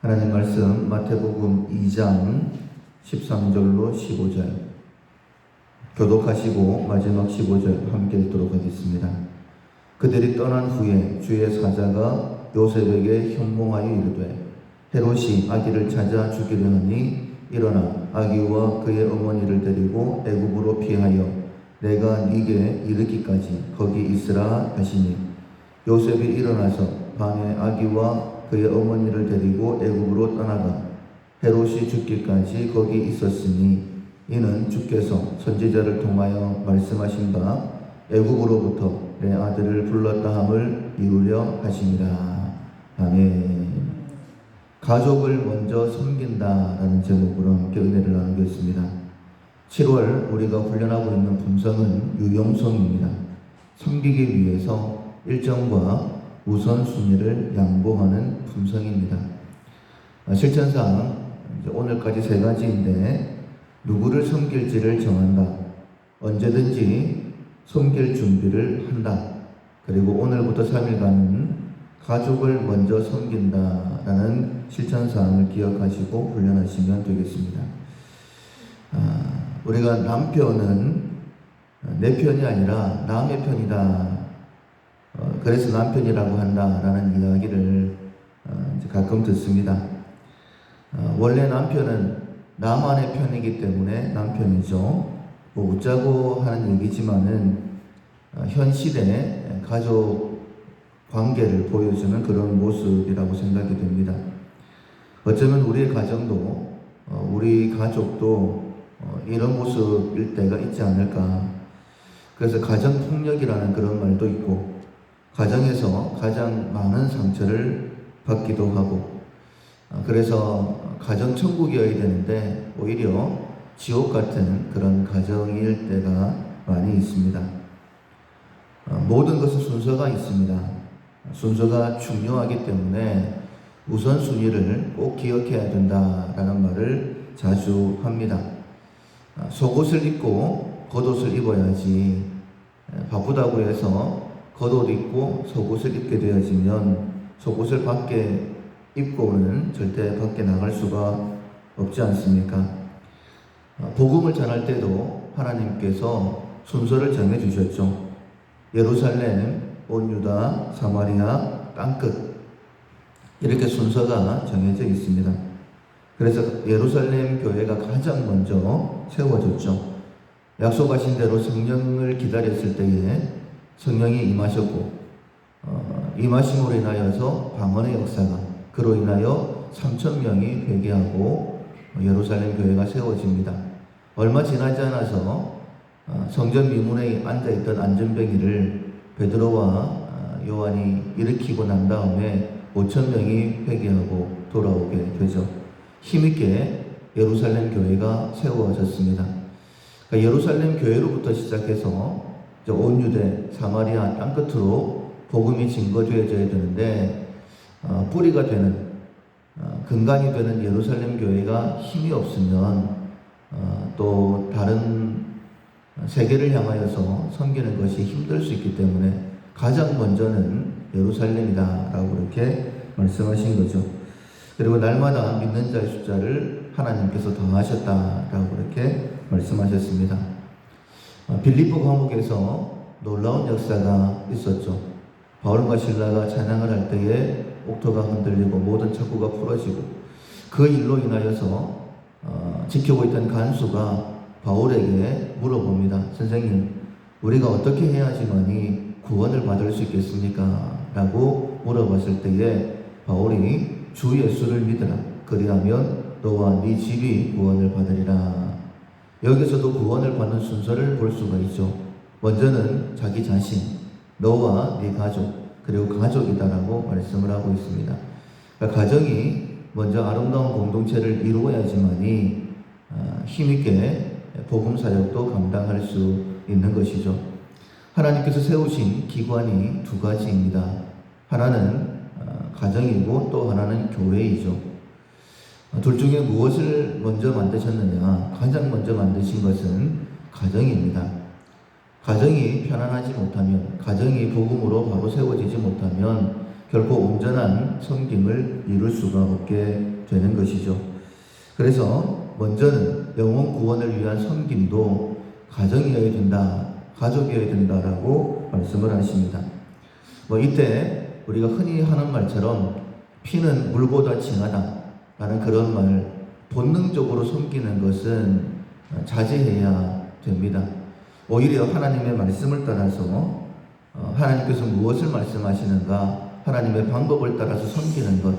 하나님 말씀 마태복음 2장 13절로 15절 교독하시고 마지막 15절 함께 읽도록 하겠습니다. 그들이 떠난 후에 주의 사자가 요셉에게 현몽하여 이르되 헤롯이 아기를 찾아 죽이려 하니 일어나 아기와 그의 어머니를 데리고 애굽으로 피하여 내가 네게 이르기까지 거기 있으라 하시니 요셉이 일어나서 밤에 아기와 그의 어머니를 데리고 애굽으로 떠나가 헤롯이 죽기까지 거기 있었으니 이는 주께서 선지자를 통하여 말씀하신 바 애굽으로부터 내 아들을 불렀다 함을 이루려 하심이라. 아멘. 가족을 먼저 섬긴다라는 제목으로 함께 은혜를 나누겠습니다. 7월 우리가 훈련하고 있는 품성은 유용성입니다. 섬기기 위해서 일정과 우선순위를 양보하는 품성입니다. 실천상 오늘까지 3가지인데 누구를 섬길지를 정한다, 언제든지 섬길 준비를 한다, 그리고 오늘부터 3일간은 가족을 먼저 섬긴다라는 실천사항을 기억하시고 훈련하시면 되겠습니다. 우리가 남편은 내 편이 아니라 남의 편이다, 그래서 남편이라고 한다라는 이야기를 가끔 듣습니다. 원래 남편은 나만의 편이기 때문에 남편이죠. 웃자고 하는 얘기지만은 현 시대의 가족 관계를 보여주는 그런 모습이라고 생각이 됩니다. 어쩌면 우리의 가정도 우리 가족도 이런 모습일 때가 있지 않을까. 그래서 가정폭력이라는 그런 말도 있고 가정에서 가장 많은 상처를 받기도 하고 그래서 가정천국이어야 되는데 오히려 지옥 같은 그런 가정일 때가 많이 있습니다. 모든 것은 순서가 있습니다. 순서가 중요하기 때문에 우선순위를 꼭 기억해야 된다라는 말을 자주 합니다. 속옷을 입고 겉옷을 입어야지 바쁘다고 해서 겉옷 입고 속옷을 입게 되어지면 속옷을 밖에 입고는 절대 밖에 나갈 수가 없지 않습니까? 복음을 전할 때도 하나님께서 순서를 정해주셨죠. 예루살렘, 온 유다, 사마리아, 땅끝, 이렇게 순서가 정해져 있습니다. 그래서 예루살렘 교회가 가장 먼저 세워졌죠. 약속하신 대로 성령을 기다렸을 때에 성령이 임하셨고 임하심으로 인하여서 방언의 역사가, 그로 인하여 3,000명이 회개하고 예루살렘 교회가 세워집니다. 얼마 지나지 않아서 성전 미문에 앉아있던 안전뱅이를 베드로와 요한이 일으키고 난 다음에 5,000명이 회개하고 돌아오게 되죠. 힘있게 예루살렘 교회가 세워졌습니다. 그러니까 예루살렘 교회로부터 시작해서 온 유대, 사마리아 땅끝으로 복음이 증거되어져야 되는데 뿌리가 되는, 근간이 되는 예루살렘 교회가 힘이 없으면 또 다른 세계를 향하여서 섬기는 것이 힘들 수 있기 때문에 가장 먼저는 예루살렘이다라고 그렇게 말씀하신 거죠. 그리고 날마다 믿는 자의 숫자를 하나님께서 더하셨다라고 그렇게 말씀하셨습니다. 빌립보 감옥에서 놀라운 역사가 있었죠. 바울과 실라가 찬양을 할 때에 옥토가 흔들리고 모든 척구가 풀어지고 그 일로 인하여서 지키고 있던 간수가 바울에게 물어봅니다. 선생님, 우리가 어떻게 해야지만이 구원을 받을 수 있겠습니까? 라고 물어봤을 때에 바울이 주 예수를 믿으라. 그리하면 너와 네 집이 구원을 받으리라. 여기서도 구원을 받는 순서를 볼 수가 있죠. 먼저는 자기 자신, 너와 네 가족, 그리고 가족이다라고 말씀을 하고 있습니다. 그러니까 가정이 먼저 아름다운 공동체를 이루어야지만이 힘있게 복음 사역도 감당할 수 있는 것이죠. 하나님께서 세우신 기관이 2가지입니다. 하나는 가정이고 또 하나는 교회이죠. 둘 중에 무엇을 먼저 만드셨느냐? 가장 먼저 만드신 것은 가정입니다. 가정이 편안하지 못하면, 가정이 복음으로 바로 세워지지 못하면 결코 온전한 섬김을 이룰 수가 없게 되는 것이죠. 그래서 먼저는 영혼 구원을 위한 섬김도 가정이어야 된다, 가족이어야 된다라고 말씀을 하십니다. 이때 우리가 흔히 하는 말처럼 피는 물보다 진하다 라는 그런 말, 본능적으로 섬기는 것은 자제해야 됩니다. 오히려 하나님의 말씀을 따라서 하나님께서 무엇을 말씀하시는가, 하나님의 방법을 따라서 섬기는 것,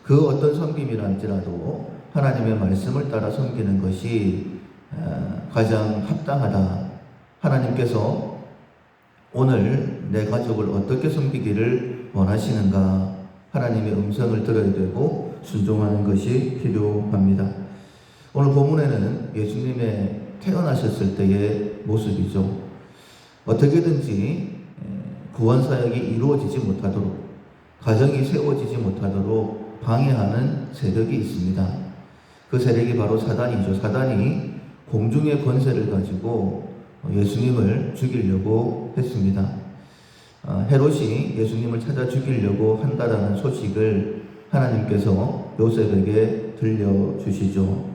그 어떤 섬김이라 할지라도 하나님의 말씀을 따라 섬기는 것이 가장 합당하다. 하나님께서 오늘 내 가족을 어떻게 섬기기를 원하시는가, 하나님의 음성을 들어야 되고 순종하는 것이 필요합니다. 오늘 본문에는 예수님의 태어나셨을 때의 모습이죠. 어떻게든지 구원사역이 이루어지지 못하도록, 가정이 세워지지 못하도록 방해하는 세력이 있습니다. 그 세력이 바로 사단이죠. 사단이 공중의 권세를 가지고 예수님을 죽이려고 했습니다. 헤롯이 예수님을 찾아 죽이려고 한다라는 소식을 하나님께서 요셉에게 들려주시죠.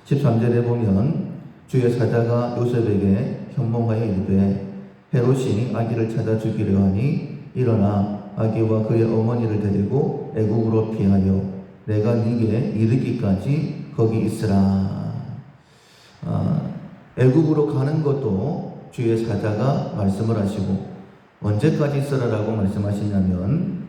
13절에 보면 주의 사자가 요셉에게 현몽하여 이르되 헤롯이 아기를 찾아 죽이려 하니 일어나 아기와 그의 어머니를 데리고 애국으로 피하여 내가 네게 이르기까지 거기 있으라. 애국으로 가는 것도 주의 사자가 말씀을 하시고, 언제까지 있으라라고 말씀하시냐면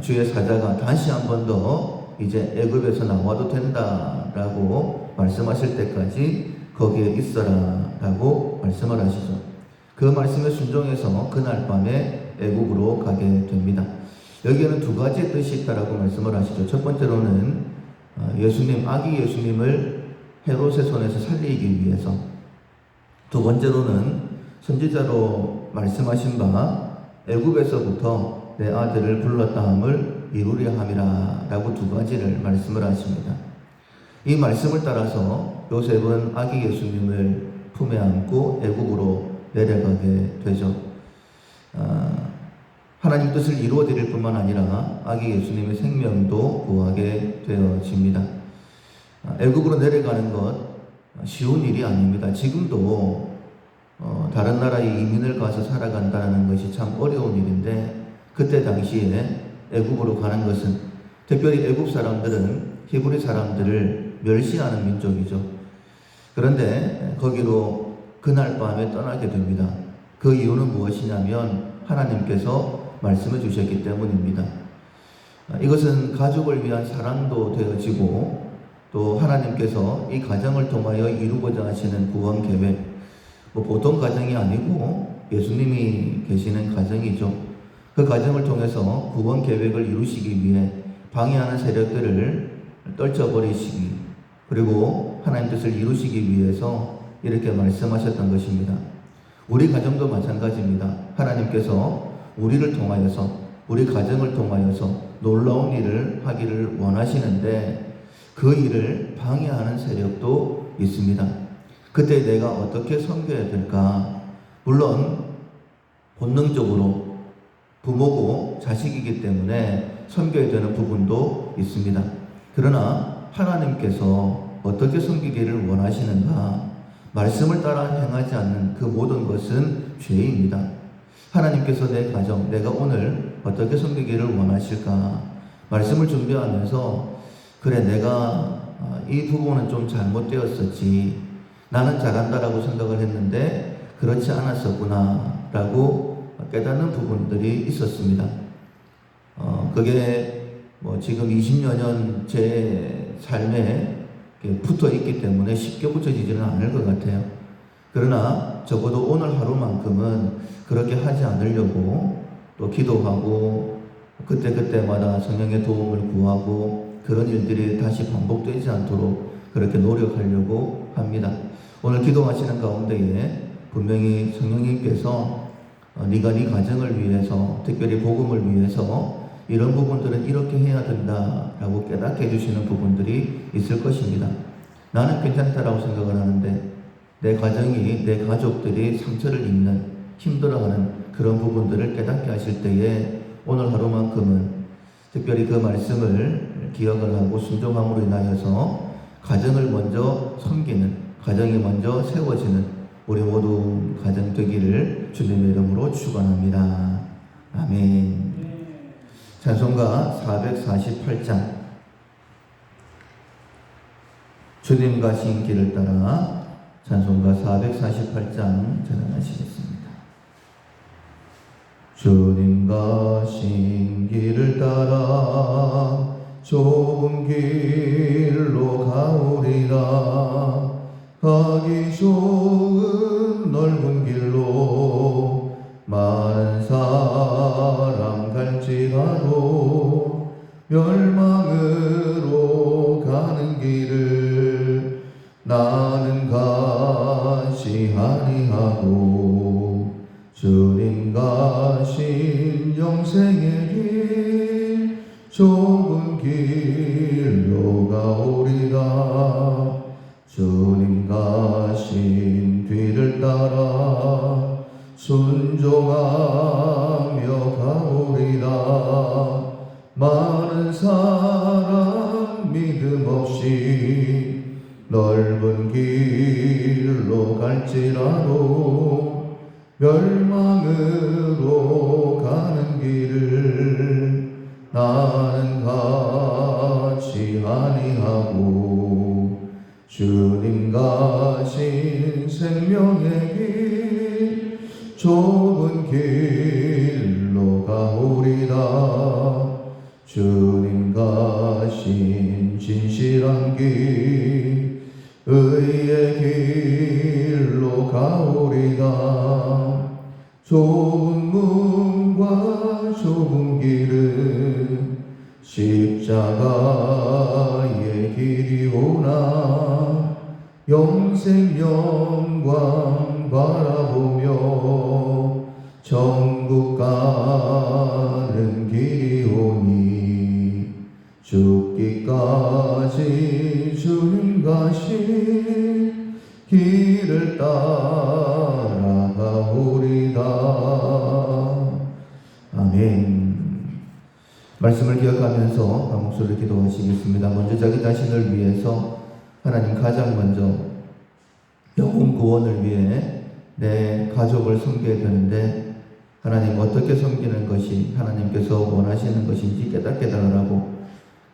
주의 사자가 다시 한 번 더 이제 애굽에서 나와도 된다라고 말씀하실 때까지 거기에 있어라라고 말씀을 하시죠. 그 말씀에 순종해서 그날 밤에 애굽으로 가게 됩니다. 여기에는 두 가지의 뜻이 있다라고 말씀을 하시죠. 첫 번째로는 예수님, 아기 예수님을 헤롯의 손에서 살리기 위해서, 두 번째로는 선지자로 말씀하신 바 애굽에서부터 내 아들을 불렀다 함을 이루려 함이라 라고 두 가지를 말씀을 하십니다. 이 말씀을 따라서 요셉은 아기 예수님을 품에 안고 애굽으로 내려가게 되죠. 하나님 뜻을 이루어 드릴 뿐만 아니라 아기 예수님의 생명도 구하게 되어집니다. 애굽으로 내려가는 것 쉬운 일이 아닙니다. 지금도 다른 나라에 이민을 가서 살아간다는 것이 참 어려운 일인데, 그때 당시에 애굽으로 가는 것은, 특별히 애굽 사람들은 히브리 사람들을 멸시하는 민족이죠. 그런데 거기로 그날 밤에 떠나게 됩니다. 그 이유는 무엇이냐면 하나님께서 말씀해 주셨기 때문입니다. 이것은 가족을 위한 사랑도 되어지고, 또 하나님께서 이 가정을 통하여 이루고자 하시는 구원 계획, 보통 가정이 아니고 예수님이 계시는 가정이죠. 그 가정을 통해서 구원 계획을 이루시기 위해 방해하는 세력들을 떨쳐버리시기, 그리고 하나님 뜻을 이루시기 위해서 이렇게 말씀하셨던 것입니다. 우리 가정도 마찬가지입니다. 하나님께서 우리를 통하여서, 우리 가정을 통하여서 놀라운 일을 하기를 원하시는데 그 일을 방해하는 세력도 있습니다. 그때 내가 어떻게 섬겨야 될까? 물론 본능적으로 부모고 자식이기 때문에 섬겨야 되는 부분도 있습니다. 그러나 하나님께서 어떻게 섬기기를 원하시는가? 말씀을 따라 행하지 않는 그 모든 것은 죄입니다. 하나님께서 내 가정, 내가 오늘 어떻게 섬기기를 원하실까? 말씀을 준비하면서 그래, 내가 이 부분은 좀 잘못되었었지, 나는 잘한다라고 생각을 했는데 그렇지 않았었구나 라고 깨닫는 부분들이 있었습니다. 그게 지금 20여 년 제 삶에 붙어 있기 때문에 쉽게 붙여지지는 않을 것 같아요. 그러나 적어도 오늘 하루만큼은 그렇게 하지 않으려고 또 기도하고 그때그때마다 성령의 도움을 구하고 그런 일들이 다시 반복되지 않도록 그렇게 노력하려고 합니다. 오늘 기도하시는 가운데에 분명히 성령님께서 네가 네 가정을 위해서, 특별히 복음을 위해서 이런 부분들은 이렇게 해야 된다라고 깨닫게 해주시는 부분들이 있을 것입니다. 나는 괜찮다라고 생각을 하는데 내 가정이, 내 가족들이 상처를 입는, 힘들어하는 그런 부분들을 깨닫게 하실 때에 오늘 하루만큼은 특별히 그 말씀을 기억을 하고 순종함으로 인하여서 가정을 먼저 섬기는, 가정이 먼저 세워지는 우리 모두 가정 되기를 주님의 이름으로 축원합니다. 아멘. 찬송가 448장 주님 가신 길을 따라 찬송가 448장 전환하시겠습니다. 주님 가신 길을 따라 좁은 길로 가오리라. 가기 좋은 넓은 길로 많은 사람 갈지라도 멸망으로 가는 길을 나는 가지 아니하고 주님 가신 영생의 길 좁은 길로 가오리라. 주님 가신 뒤를 따라 순종하며 가오리라. 많은 사람 믿음 없이 넓은 길로 갈지라도 멸망으로 가는 길을 나는 가지 아니하고 주님 가신 생명의 길 좁은 길로 가오리라. 주님 가신 진실한 길 의의 길로 가오리라. 좁은 문과 좁은 길은 십자가의 길이오나 영생 영광 바라보며 천국 가는 길이오니 죽기까지 주님 가신 길을 따라 가오리다. 아멘. 말씀을 기억하면서 한 목소리로 기도하시겠습니다. 먼저 자기 자신을 위해서 하나님 가장 먼저 영혼 구원을 위해 내 가족을 섬겨야 되는데 하나님 어떻게 섬기는 것이 하나님께서 원하시는 것인지 깨닫게 달라고,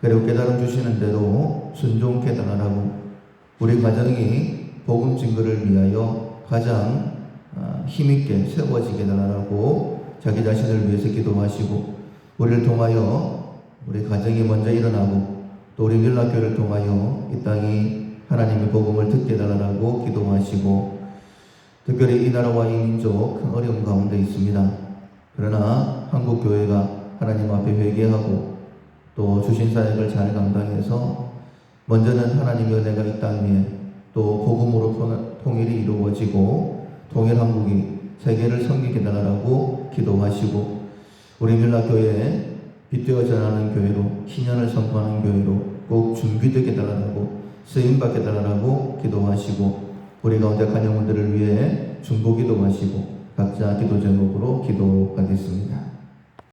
그리고 깨달음 주시는 대로 순종케 달라고, 우리 가정이 복음 증거를 위하여 가장 힘있게 세워지게 달라고 자기 자신을 위해서 기도하시고, 우리를 통하여 우리 가정이 먼저 일어나고 또 우리 밀락교회를 통하여 이 땅이 하나님의 복음을 듣게 달라고 기도하시고, 특별히 이 나라와 이 민족 큰 어려움 가운데 있습니다. 그러나 한국교회가 하나님 앞에 회개하고 또 주신 사역을 잘 감당해서 먼저는 하나님의 은혜가 이 땅 위에 또 복음으로 통일이 이루어지고 통일한국이 세계를 섬기게 달라고 기도하시고, 우리 밀락교회에 빛되어 전하는 교회로, 희년을 선포하는 교회로 꼭 준비되게 달라고, 쓰임받게 달라고 기도하시고, 우리 가운데 간영원들을 위해 중보 기도하시고 각자 기도 제목으로 기도하겠습니다.